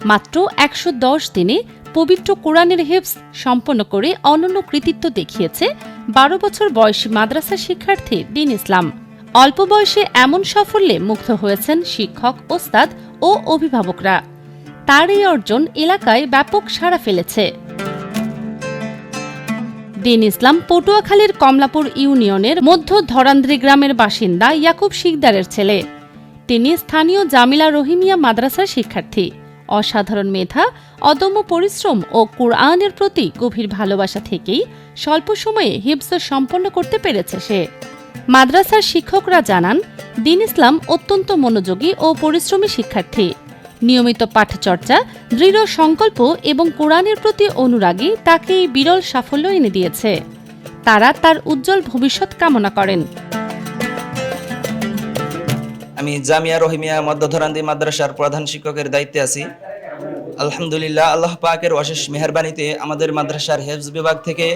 মাত্র ১১০ দিনে পবিত্র কোরআনের হিফজ সম্পন্ন করে অনন্য কৃতিত্ব দেখিয়েছে ১২ বছর বয়সী মাদ্রাসা শিক্ষার্থী দিন ইসলাম। অল্প বয়সে এমন সাফল্যে মুগ্ধ হয়েছেন শিক্ষক, ওস্তাদ ও অভিভাবকরা। তার এই অর্জন এলাকায় ব্যাপক সাড়া ফেলেছে। দিন ইসলাম পটুয়াখালীর কমলাপুর ইউনিয়নের মধ্য ধরান্দ্রি গ্রামের বাসিন্দা ইয়াকুব শিকদারের ছেলে। তিনি স্থানীয় জামিলা রহিমিয়া মাদ্রাসার শিক্ষার্থী। অসাধারণ মেধা, অদম্য পরিশ্রম ও কুরআনের প্রতি গভীর ভালোবাসা থেকেই স্বল্প সময়ে হিফজ সম্পন্ন করতে পেরেছে সে। মাদ্রাসার শিক্ষকরা জানান, দিন ইসলাম অত্যন্ত মনোযোগী ও পরিশ্রমী শিক্ষার্থী। নিয়মিত পাঠচর্চা, দৃঢ় সংকল্প এবং কোরআনের প্রতি অনুরাগী তাকে এই বিরল সাফল্য এনে দিয়েছে। তারা তার উজ্জ্বল ভবিষ্যৎ কামনা করেন। আমি জামিয়া রহিমিয়া মধ্যধরান্দি মাদ্রাসার প্রধান শিক্ষকের দায়িত্বে আছি। আলহামদুলিল্লাহ, আল্লাহ পাকের অশেষ মেহেরবানিতে আমাদের মাদ্রাসার হেফজ বিভাগ থেকে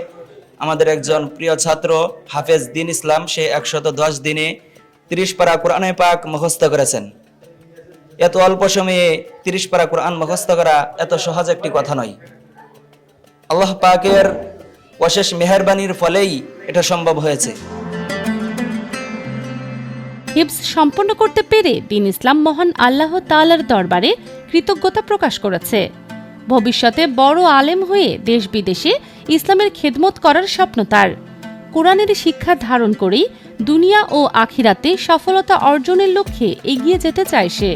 আমাদের একজন প্রিয় ছাত্র হাফেজ দিন ইসলাম, সে ১১০ দিনে ৩০ পারা কোরআনে পাক মুখস্থ করেছেন। এত অল্প সময়ে ৩০ পারা কোরআন মুখস্থ করা এত সহজ একটি কথা নয়। আল্লাহ পাকের অশেষ মেহেরবানির ফলেই এটা সম্ভব হয়েছে। হিফজ সম্পন্ন করতে পেরে দিন ইসলাম মহান আল্লাহ তাআলার দরবারে কৃতজ্ঞতা প্রকাশ করেছে। ভবিষ্যতে বড় আলেম হয়ে দেশ বিদেশে ইসলামের খেদমত করার স্বপ্ন তার। কোরআনের শিক্ষা ধারণ করেই দুনিয়া ও আখিরাতে সফলতা অর্জনের লক্ষ্যে এগিয়ে যেতে চায় সে।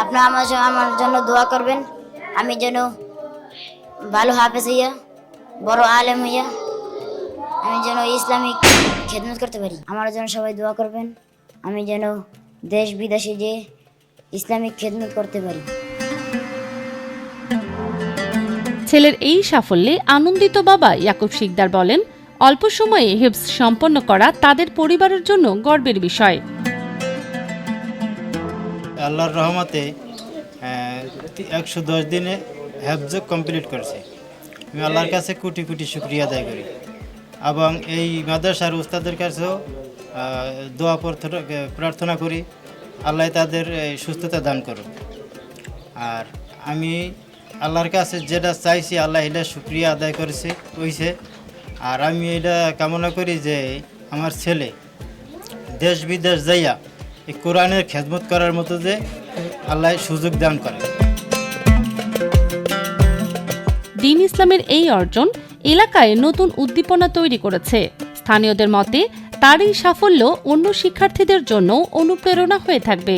আপনারা আমার জন্য দোয়া করবেন, আমি যেন ভালো হাফেজ হইয়া, বড় আলেম হইয়া, আমি যেন ইসলামিক খেদমত করতে পারি। আমার জন্য সবাই দোয়া করবেন, আমি যেন দেশ বিদেশে যে ইসলামিক খেদমত করতে পারি। ছেলের এই সাফল্যে আনন্দিত বাবা ইয়াকুব শিকদার বলেন, অল্প সময়ে হিফজ সম্পন্ন করা তাদের পরিবারের জন্য গর্বের বিষয়। আল্লাহর রহমতে ১১০ দিনে হিফজ কমপ্লিট করেছে। আমি আল্লাহর কাছে কোটি কোটি শুকরিয়া আদায় করি এবং এই মাদ্রাসার উস্তাদের কাছেও দোয়া প্রার্থনা করি, আল্লাহ তাদের সুস্থতা দান করুক। আর আমি আল্লাহর কাছে যেটা চাইছি আল্লাহ এটা শুকরিয়া আদায় হয়েছে। আর আমি এটা কামনা করি যে আমার ছেলে দেশ বিদেশ যাইয়া এই কোরআনের খেদমত করার মতো যে আল্লাহ সুযোগ দান করে। দিন ইসলামের এই অর্জন এলাকায় নতুন উদ্দীপনা তৈরি করেছে। স্থানীয়দের মতে তার এই সাফল্য অন্য শিক্ষার্থীদের জন্য অনুপ্রেরণা হয়ে থাকবে।